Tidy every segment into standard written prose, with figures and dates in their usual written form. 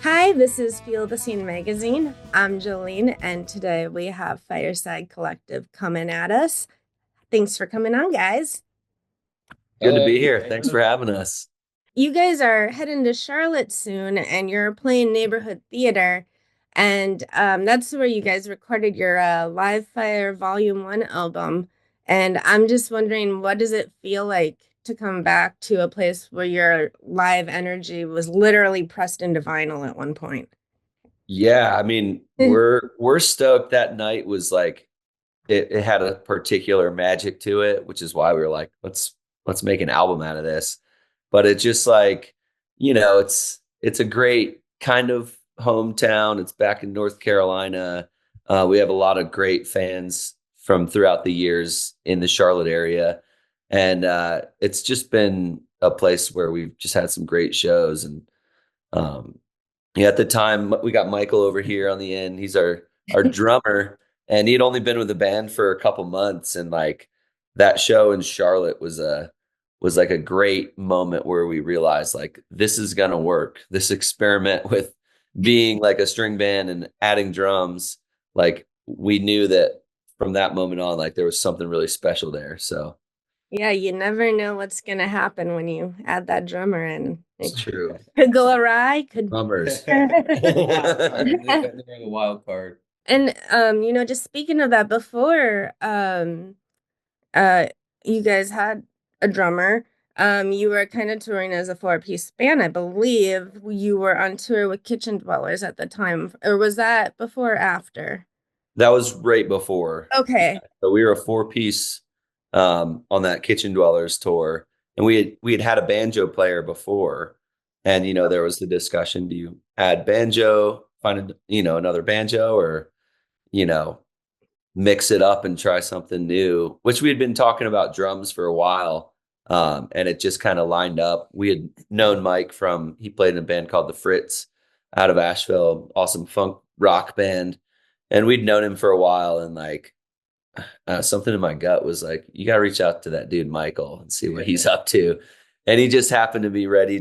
Hi, this is Feel the Scene magazine. I'm Jolene, and today we have Fireside Collective coming at us. Thanks for coming on, guys. Good to be here. Thanks for having us. You guys are heading to Charlotte soon, and you're playing neighborhood theater, and that's where you guys recorded your Live Fire Volume 1 album. And I'm just wondering, what does it feel like to come back to a place where your live energy was literally pressed into vinyl at one point? Yeah, I mean, we're stoked. That night was like it had a particular magic to it, which is why we were like, let's make an album out of this. But it's just like, it's a great kind of hometown. It's back in North Carolina. We have a lot of great fans from throughout the years in the Charlotte area. And it's just been a place where we've just had some great shows. And um yeah, at the time we got Michael over here on the end. He's our drummer, and he'd only been with the band for a couple months, and like that show in Charlotte was like a great moment where we realized like this is gonna work. This experiment with being like a string band and adding drums, like we knew that from that moment on, like there was something really special there. So Yeah, you never know what's gonna happen when you add that drummer in. it's It true. could go awry, could. Drummers. They're the wild card. And just speaking of that, before uh you guys had a drummer, you were kind of touring as a four-piece band. I believe you were on tour with Kitchen Dwellers at the time, or was that before or after? That was right before. Okay. So we were a four-piece on that Kitchen Dwellers tour, and we had had a banjo player before, and there was the discussion: do you add banjo, find another banjo, or you know mix it up and try something new? Which we had been talking about drums for a while, and it just kind of lined up. We had known Mike from he played in a band called the Fritz out of Asheville, awesome funk rock band, and we'd known him for a while, and like something in my gut was like, you got to reach out to that dude, Michael, and see what he's up to. And he just happened to be ready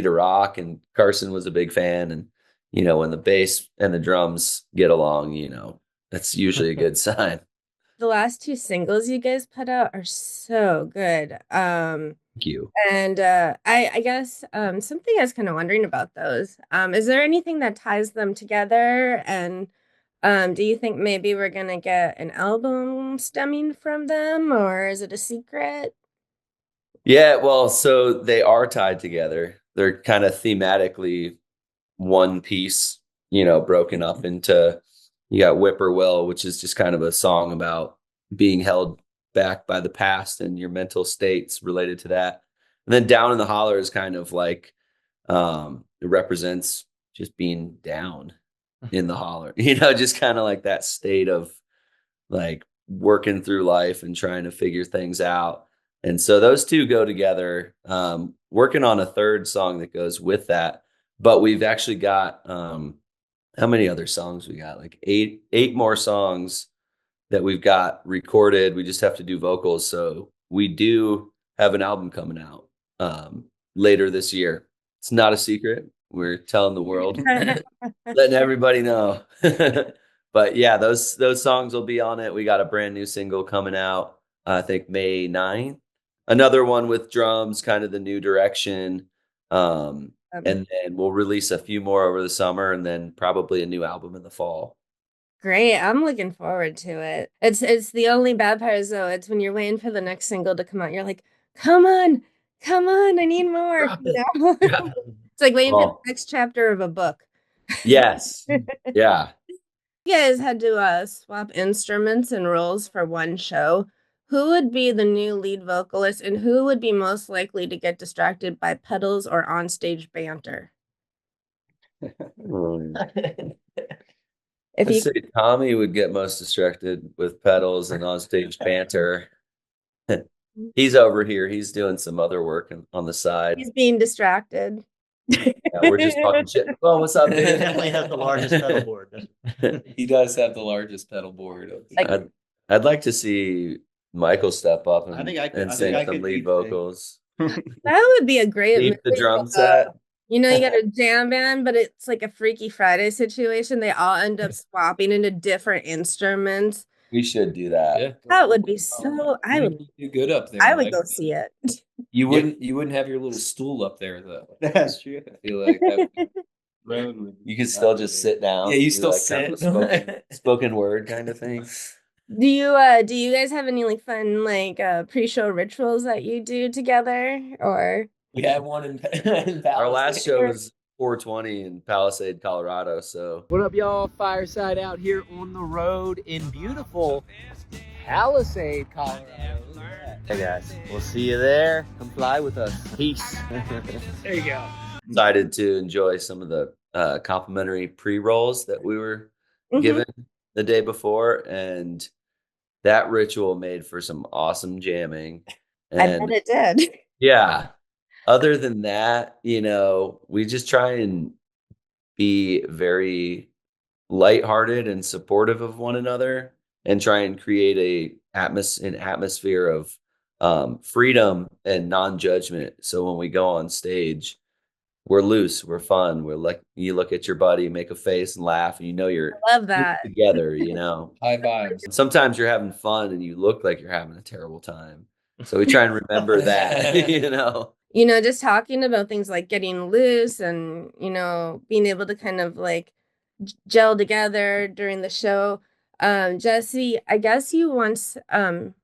to rock. And Carson was a big fan. And, when the bass and the drums get along, that's usually a good sign. The last two singles you guys put out are so good. Thank you. And I guess something I was kind of wondering about those. Is there anything that ties them together? And do you think maybe we're gonna get an album stemming from them, or is it a secret? Yeah, well, so they are tied together. They're kind of thematically one piece, broken up into you got Whippoorwill, which is just kind of a song about being held back by the past and your mental states related to that. And then Down in the Holler is kind of like it represents just being down in the holler, just kind of like that state of like working through life and trying to figure things out. And so those two go together. Working on a third song that goes with that, but we've actually got how many other songs we got? Like eight more songs that we've got recorded. We just have to do vocals. So we do have an album coming out later this year. It's not a secret. We're telling the world, letting everybody know. But yeah, those songs will be on it. We got a brand new single coming out, I think May 9th. Another one with drums, kind of the new direction. And then we'll release a few more over the summer and then probably a new album in the fall. Great. I'm looking forward to it. It's the only bad part is though, it's when you're waiting for the next single to come out, you're like, come on, I need more. Drop You it. know? Yeah. It's like waiting for the Oh, next chapter of a book. yes. Yeah. You guys had to swap instruments and roles for one show. Who would be the new lead vocalist and who would be most likely to get distracted by pedals or onstage banter? Hmm. If I'd you say Tommy would get most distracted with pedals and on stage banter. He's over here. He's doing some other work on the side. he's being distracted. Yeah, we're just talking shit. Oh, what's up, He dude? definitely has the largest pedal board. He does have the largest pedal board of the Like, group. I'd like to see Michael step up I and, think I could. and I think sing I some could lead lead. vocals. that would be a great Lead the movie. drum set. You know, you got a jam band, but it's like a Freaky Friday situation. They all end up swapping into different instruments. We should do that. Yeah. That would be so, do good up there, I would Mike. go see it. You wouldn't have your little stool up there though. That's true. I feel like that you could still just sit down. Yeah, you do still like sit. kind of spoken word kind of thing. Do you guys have any like fun like pre-show rituals that you do together or We had one in Our last show Palisade. was 420 in Palisade, Colorado. So What up, y'all? Fireside out here on the road in beautiful Palisade, Colorado. Hey guys, we'll see you there. Come fly with us. Peace. There you go. excited to enjoy some of the complimentary pre-rolls that we were given the day before, and that ritual made for some awesome jamming. I bet And it did. yeah, other than that, we just try and be very lighthearted and supportive of one another, and try and create an atmosphere of freedom and non-judgment. So when we go on stage, we're loose, we're fun, we're like, you look at your buddy, make a face and laugh, and you're I love that. together. High vibes. And sometimes you're having fun and you look like you're having a terrible time. So we try and remember that, You know, just talking about things like getting loose and, being able to kind of like gel together during the show. Jesse, I guess you once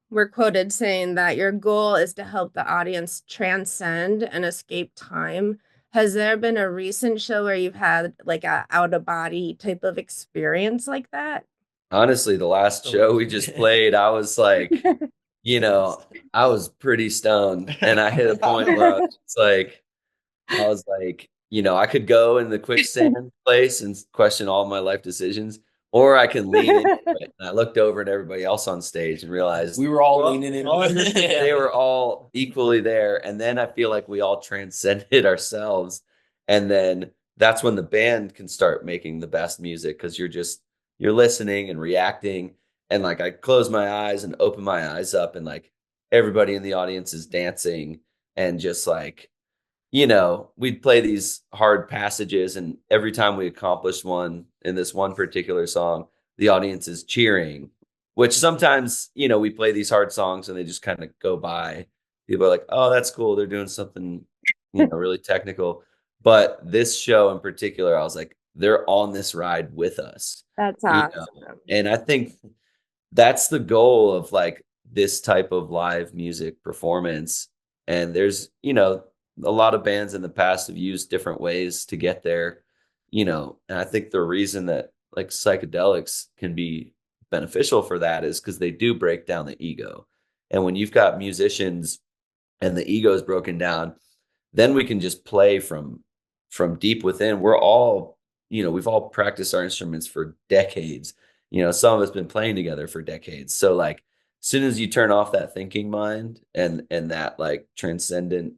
were quoted saying that your goal is to help the audience transcend and escape time. Has there been a recent show where you've had like a out of body type of experience like that? Honestly, the last show we just played, I was like, I was pretty stoned, and I hit a point where I was like, I could go in the quicksand place and question all my life decisions, or I can lean into it. And I looked over at everybody else on stage and realized We were all leaning in. they were all equally there. And then I feel like we all transcended ourselves. And then that's when the band can start making the best music, because you're listening and reacting. And like I close my eyes and open my eyes up, and like everybody in the audience is dancing, and just like, we'd play these hard passages, and every time we accomplished one in this one particular song, the audience is cheering, which sometimes, we play these hard songs and they just kind of go by. People are like, oh, that's cool. They're doing something, really technical. But this show in particular, I was like, they're on this ride with us. That's you awesome. know? And I think that's the goal of like this type of live music performance. And there's, a lot of bands in the past have used different ways to get there, and I think the reason that like psychedelics can be beneficial for that is because they do break down the ego. And when you've got musicians and the ego is broken down, then we can just play from deep within. We're all, we've all practiced our instruments for decades. Some of us been playing together for decades. So like, as soon as you turn off that thinking mind, and that like transcendent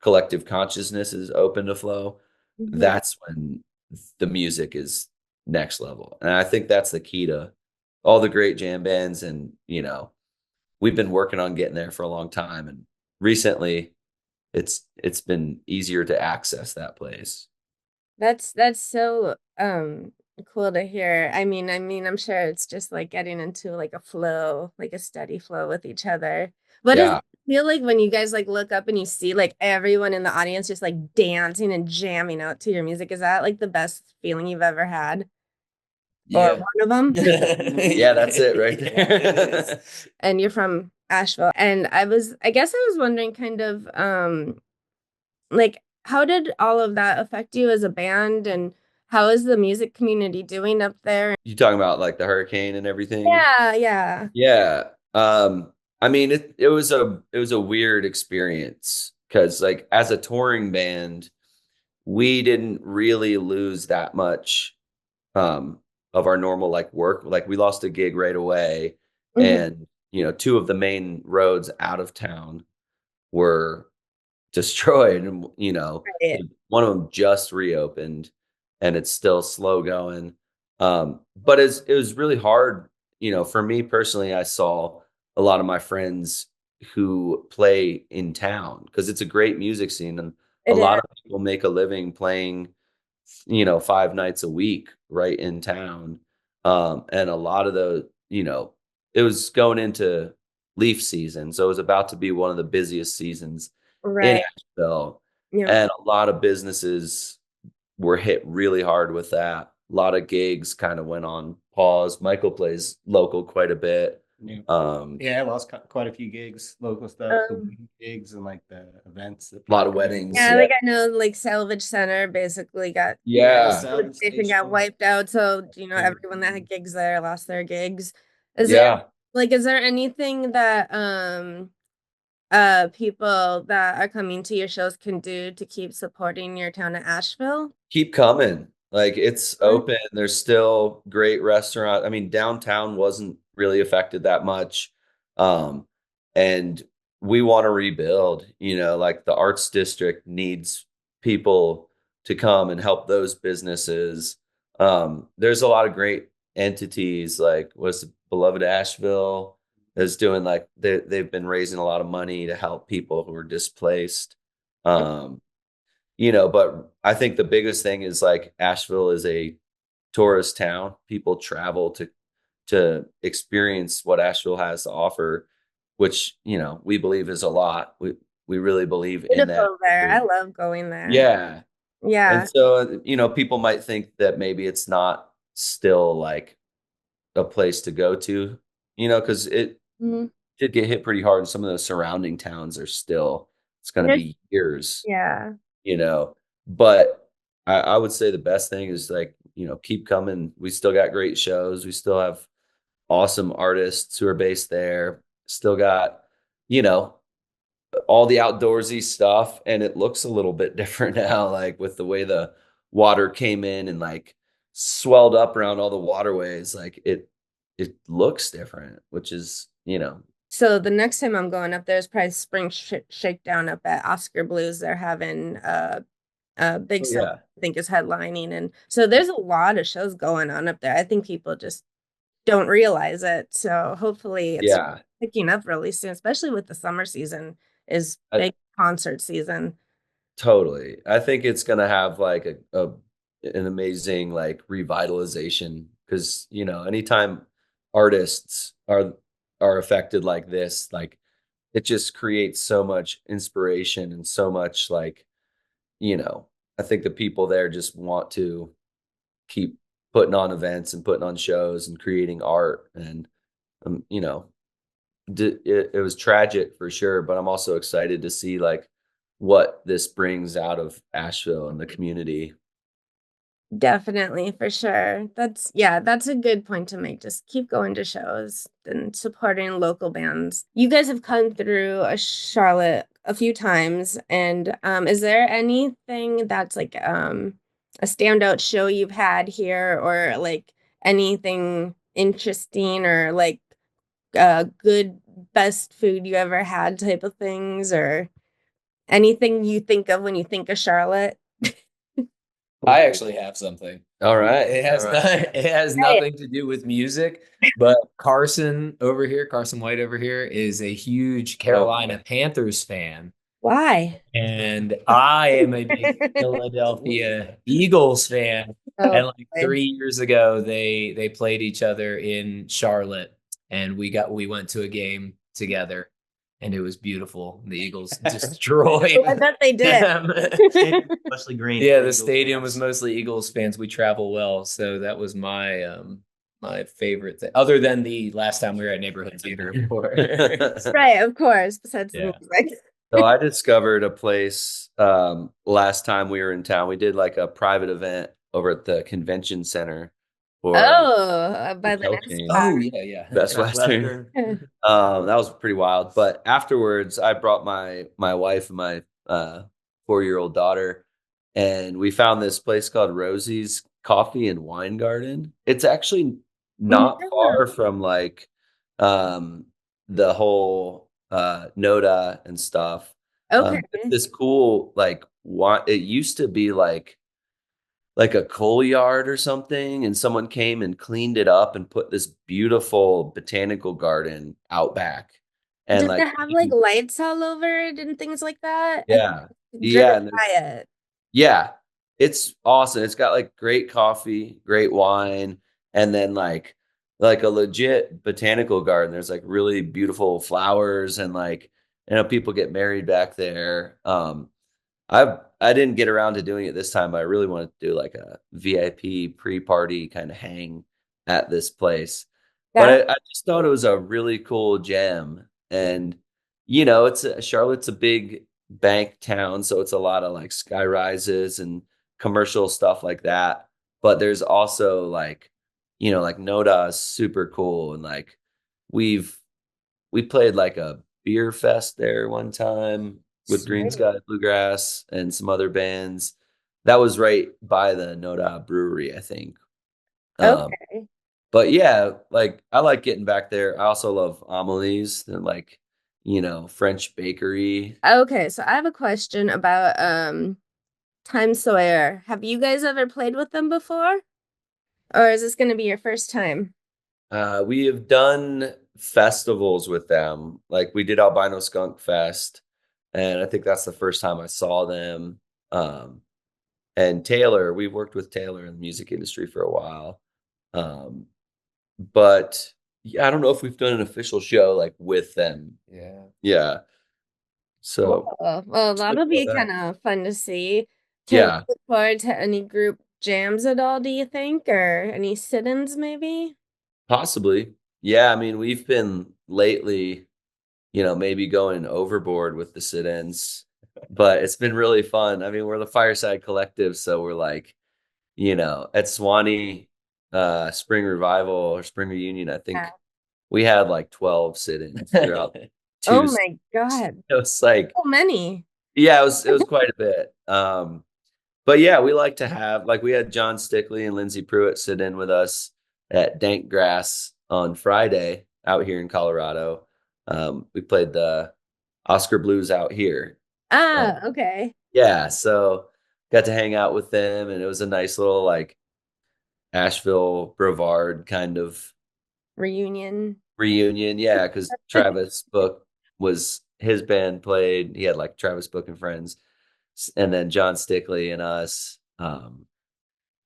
collective consciousness is open to flow, that's when the music is next level. And I think that's the key to all the great jam bands. And, we've been working on getting there for a long time. And recently it's been easier to access that place. That's so cool to hear. I'm sure it's just like getting into like a flow, like a steady flow with each other. What does Yeah. it feel like when you guys like look up and you see like everyone in the audience just like dancing and jamming out to your music? Is that like the best feeling you've ever had? Or Yeah. one of them? Yeah, that's it right there. And you're from Asheville. And I guess I was wondering kind of like how did all of that affect you as a band, and how is the music community doing up there? You talking about like the hurricane and everything? Yeah. Yeah. I mean, it was a weird experience, because like as a touring band, we didn't really lose that much of our normal like work. Like we lost a gig right away, and two of the main roads out of town were destroyed, and Right. one of them just reopened, and it's still slow going. But it was really hard, for me personally. I saw a lot of my friends who play in town, because it's a great music scene, and A It is. lot of people make a living playing, 5 nights a week right in town. And a lot of the, it was going into leaf season, so it was about to be one of the busiest seasons in Right. Asheville, Yep. and a lot of businesses were hit really hard with that. A lot of gigs kind of went on pause. Michael plays local quite a bit. Yeah. Um, Yeah, I lost quite a few gigs, local stuff, the Um, wedding gigs and like the events. That a lot of people- weddings. yeah, Yeah. like I know like Salvage Center basically got Yeah. Salvage station got Station. wiped out. So, Yeah. everyone that had gigs there lost their gigs. Yeah. Is there anything that people that are coming to your shows can do to keep supporting your town of Asheville? Keep coming. Like, it's Mhm. open. There's still great restaurant. I mean, downtown wasn't really affected that much. Um, and we want to rebuild, like the arts district needs people to come and help those businesses. There's a lot of great entities like what's Beloved Asheville is doing, like they've been raising a lot of money to help people who are displaced. Um, but I think the biggest thing is like Asheville is a tourist town. People travel to experience what Asheville has to offer, which, we believe is a lot. We really believe in that. Beautiful there. I love going there. Yeah. Yeah. And so, people might think that maybe it's not still like a place to go to, because it Mhm. did get hit pretty hard, and some of those surrounding towns are still, it's going to There's- be years, yeah. you know. But I would say the best thing is like, keep coming. We still got great shows. We still have awesome artists who are based there. Still got, you know, all the outdoorsy stuff, and it looks a little bit different now, like with the way the water came in and like swelled up around all the waterways. Like it looks different, which is, So the next time I'm going up there is probably Spring Shakedown up at Oscar Blues. They're having Big oh, Sun, yeah. I think, is headlining, and so there's a lot of shows going on up there. I think people just don't realize it. So hopefully it's Yeah. picking up really soon, especially with the summer season is I, big concert season. Totally. I think it's gonna have like an amazing like revitalization because, anytime artists are affected like this, like it just creates so much inspiration and so much like, I think the people there just want to keep putting on events and putting on shows and creating art. And um, you know it was tragic for sure, but I'm also excited to see like what this brings out of Asheville and the community. Definitely, for sure. That's a good point to make. Just keep going to shows and supporting local bands. You guys have come through a Charlotte a few times, and is there anything that's like a standout show you've had here, or like anything interesting, or like good best food you ever had type of things, or anything you think of when you think of Charlotte? I actually have something. All right. It has All right. it has nothing to do with music, but Carson White over here, is a huge Carolina Panthers fan. Why? And I am a big Philadelphia Eagles fan. Oh, And like boy. 3 years ago, they played each other in Charlotte, and we went to a game together, and it was beautiful. The Eagles destroyed I bet they did. them. Mostly green. Yeah, the Eagles stadium fans. was mostly Eagles fans. We travel well, so that was my my favorite thing, other than the last time we were at neighborhood theater. Of course. Right, of course, besides the Yeah. music. So I discovered a place last time we were in town. We did like a private event over at the convention center for By the next cocaine. Oh yeah. Best Western. That was pretty wild. But afterwards, I brought my wife and my 4-year-old daughter, and we found this place called Rosie's Coffee and Wine Garden. It's actually not far from like the whole Noda and stuff. Okay. It's this cool like it used to be like a coal yard or something, and someone came and cleaned it up and put this beautiful botanical garden out back. And Does like, it have like lights all over it and things like that? yeah, Yeah, driven and by it. yeah, it's awesome. It's got like great coffee, great wine, and then like a legit botanical garden. There's like really beautiful flowers and like people get married back there. I didn't get around to doing it this time, but I really wanted to do like a VIP pre-party kind of hang at this place. But That I just thought it was a really cool jam. And Charlotte's a big bank town, so it's a lot of like sky rises and commercial stuff like that. But there's also like Noda is super cool and like we've we played like a beer fest there one time with Green sweet. Sky Bluegrass and some other bands. That was right by the Noda Brewery, I think. Um, Okay. but yeah, like I like getting back there. I also love Amelie's and like, French bakery. Okay, so I have a question about Time Sawyer. Have you guys ever played with them before? Or is this gonna be your first time? We have done festivals with them. Like we did Albino Skunk Fest, and I think that's the first time I saw them. Um, and Taylor, we worked with Taylor in the music industry for a while. Um, but yeah, I don't know if we've done an official show like with them. Yeah. Yeah. Cool. So Well, just look that'll for be that. kind of fun to see. Can we Yeah, look forward to any group jams at all, do you think? Or any sit-ins maybe? possibly. Yeah, I mean, we've been lately, maybe going overboard with the sit-ins, but it's been really fun. I mean, we're the Fireside Collective, so we're like, at Swanee Spring Revival or Spring Reunion, I Yeah. think we had like 12 sit-ins throughout Oh two. my God. It was like, So many. yeah, it was quite a bit. But yeah, we like to have like we had John Stickley and Lindsey Pruitt sit in with us at Dank Grass on Friday out here in Colorado. We played the Oscar Blues out here. Uh, Okay. yeah, so got to hang out with them, and it was a nice little like Asheville Brevard kind of Reunion. reunion. Yeah, because Travis Book was his band played. He had like Travis Book and friends, and then John Stickley and us.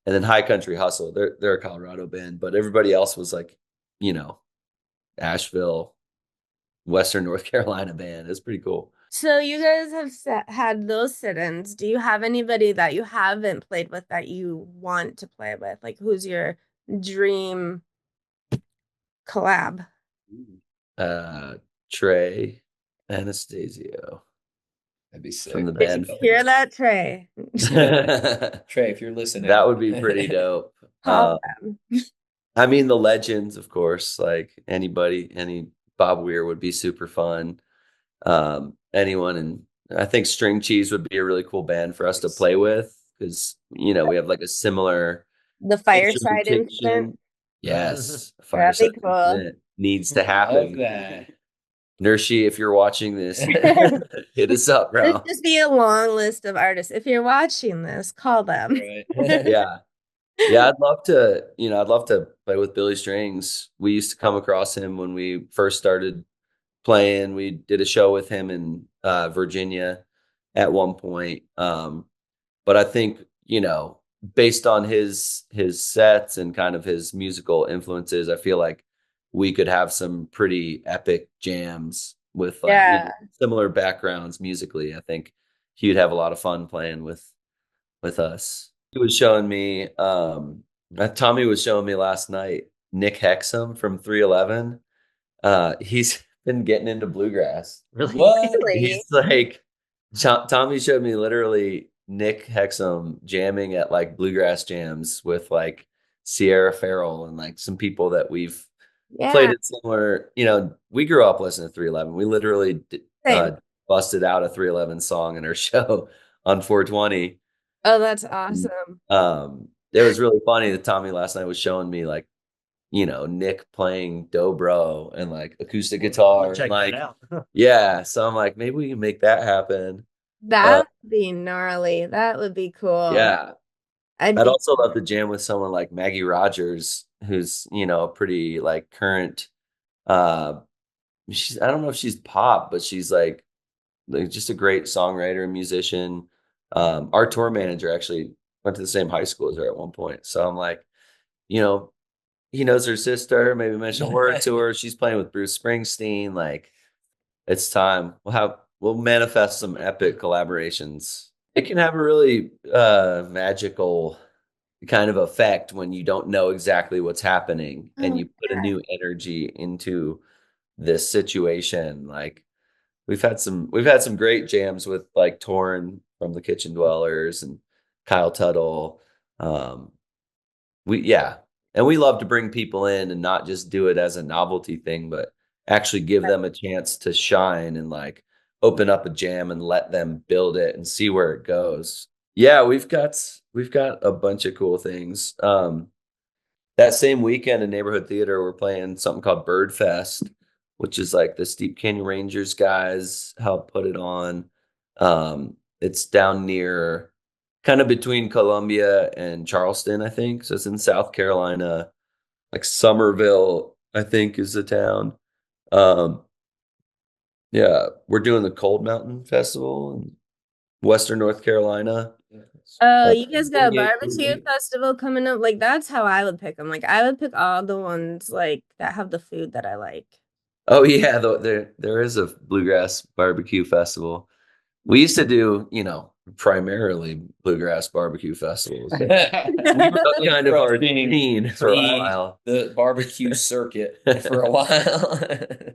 And then High Country Hustle. They're a Colorado band, but everybody else was like, you know, Asheville, Western North Carolina band. It's pretty cool. So you guys have had those sit-ins. Do you have anybody that you haven't played with that you want to play with? Like who's your dream collab? Uh, Trey Anastasio That'd be sick. from the Did you band. hear that, Trey? Trey, if you're listening. That would be pretty dope. Call them. I mean, the legends, of course, like any Bob Weir would be super fun. Anyone, and I think String Cheese would be a really cool band for us to play with because we have like a similar The Fireside instrumentation. incident. Yes, That'd Fireside be cool. incident needs to Love happen. that. Nurshi, if you're watching this, hit us up, There's bro. just be a long list of artists. If you're watching this, call them. Right. Yeah. Yeah, I'd love to play with Billy Strings. We used to come across him when we first started playing. We did a show with him in Virginia at one point. But I think, based on his sets and kind of his musical influences, I feel like we could have some pretty epic jams with like Yeah. similar backgrounds musically. I think he'd have a lot of fun playing with us. He was showing me Tommy was showing me last night Nick Hexum from 311. He's been getting into bluegrass. Really? What? Really? He's like Tommy showed me literally Nick Hexum jamming at like bluegrass jams with like Sierra Farrell and like some people that we've played Yeah. it similar. We grew up listening to 311. We literally Same. busted out a 311 song in our show on 420. Oh, that's awesome. It was really funny that Tommy last night was showing me like, Nick playing dobro and like acoustic guitar. Check Like, that out. yeah. So I'm like, maybe we can make that happen. That would be gnarly. That would be cool. Yeah. I'd I'd be also love to jam with someone like Maggie Rogers, who's, pretty like current. I don't know if she's pop, but she's like like, just a great songwriter and musician. Our tour manager actually went to the same high school as her at one point. So I'm like, you know, he knows her sister, maybe mention a word to her. She's playing with Bruce Springsteen. Like, it's time. We'll manifest some epic collaborations. It can have a really magical kind of effect when you don't know exactly what's happening and you put a new energy into this situation. Like, we've had some great jams with like Torn from the Kitchen Dwellers and Kyle Tuttle. And we love to bring people in and not just do it as a novelty thing, but actually give them a chance to shine and like open up a jam and let them build it and see where it goes. Yeah, we've got a bunch of cool things. That same weekend in Neighborhood Theater, we're playing something called Bird Fest, which is like the Steep Canyon Rangers guys help put it on. It's down near, kind of between Columbia and Charleston, I think. So it's in South Carolina, like Somerville, I think is the town. Yeah, we're doing the Cold Mountain Festival in Western North Carolina. Oh, you guys got a 28 barbecue days. festival coming up? Like, that's how I would pick them. Like, I would pick all the ones like that have the food that I like. Oh yeah, there is a Bluegrass barbecue festival. We used to do, primarily Bluegrass barbecue festivals. We were kind of our scene for a while. The barbecue circuit for a while.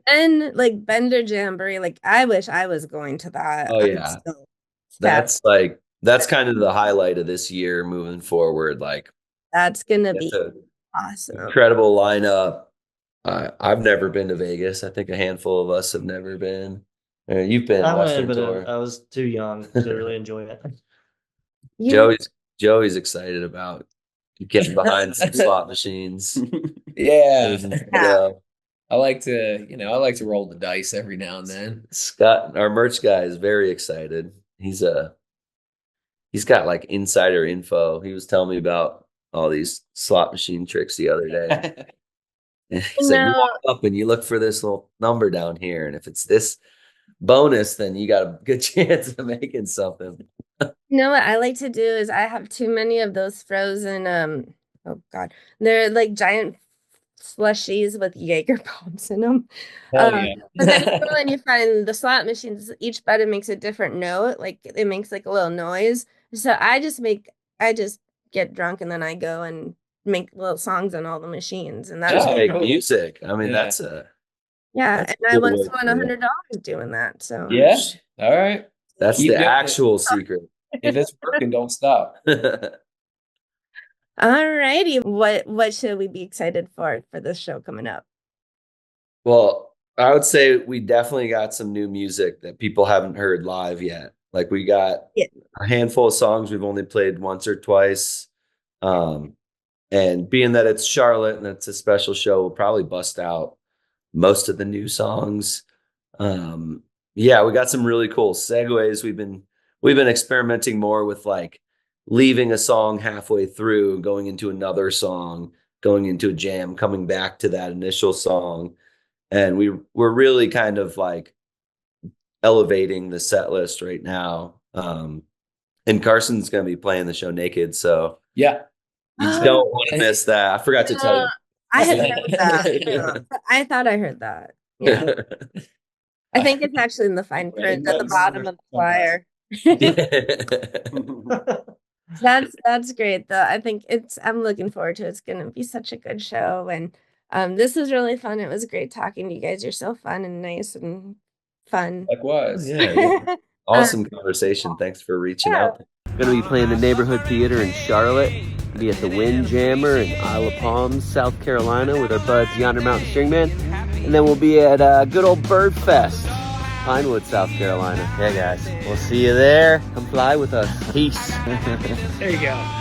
And like Bender Jamboree, like I wish I was going to that. Oh I'm yeah. still sad. That's kind of the highlight of this year moving forward. Like, That's gonna it's be an awesome. incredible lineup. I've never been to Vegas. I think a handful of us have never been. You've been I Western went, but Tour. I was too young to really enjoy it. Joey's excited about getting behind some slot machines. Yeah. Yeah. I like to roll the dice every now and then. Scott, our merch guy, is very excited. He's got like insider info. He was telling me about all these slot machine tricks the other day. And he said, you walk up and you look for this little number down here, and if it's this bonus, then you got a good chance of making something. You know what I like to do is I have too many of those frozen oh god, they're like giant slushies with Jaeger bombs in them. Hell yeah. But then when you find the slot machines, each button makes a different note, like it makes like a little noise. So I just get drunk and then I go and make little songs on all the machines, and that's Just make cool. music. I mean, Yeah. that's a and I cool once way won to do it. $100 doing that. So Yeah. All right. That's Keep the doing it. actual secret. If it's working, don't stop. Alrighty, what should we be excited for this show coming up? Well, I would say we definitely got some new music that people haven't heard live yet. Like, we got a handful of songs we've only played once or twice. And being that it's Charlotte and it's a special show, we'll probably bust out most of the new songs. Yeah, we got some really cool segues. We've been experimenting more with like leaving a song halfway through, going into another song, going into a jam, coming back to that initial song. And we're really kind of like elevating the set list right now. And Carson's going to be playing the show naked, so Yeah. you don't want to miss that. I forgot to tell you. I had heard that. I thought I heard that. Yeah. I think it's actually in the fine print at the bottom of the flyer. That's great though. I think I'm looking forward to it. It's gonna be such a good show. And this was really fun. It was great talking to you guys. You're so fun and nice and fun. Likewise. Yeah. Awesome conversation. Thanks for reaching out. Gonna be playing the Neighborhood Theater in Charlotte. Be at the Windjammer in Isle of Palms, South Carolina, with our buds Yonder Mountain Stringman, and then we'll be at good old Bird Fest, Pinewood, South Carolina. Yeah, guys. We'll see you there. Come fly with us. Peace. There you go.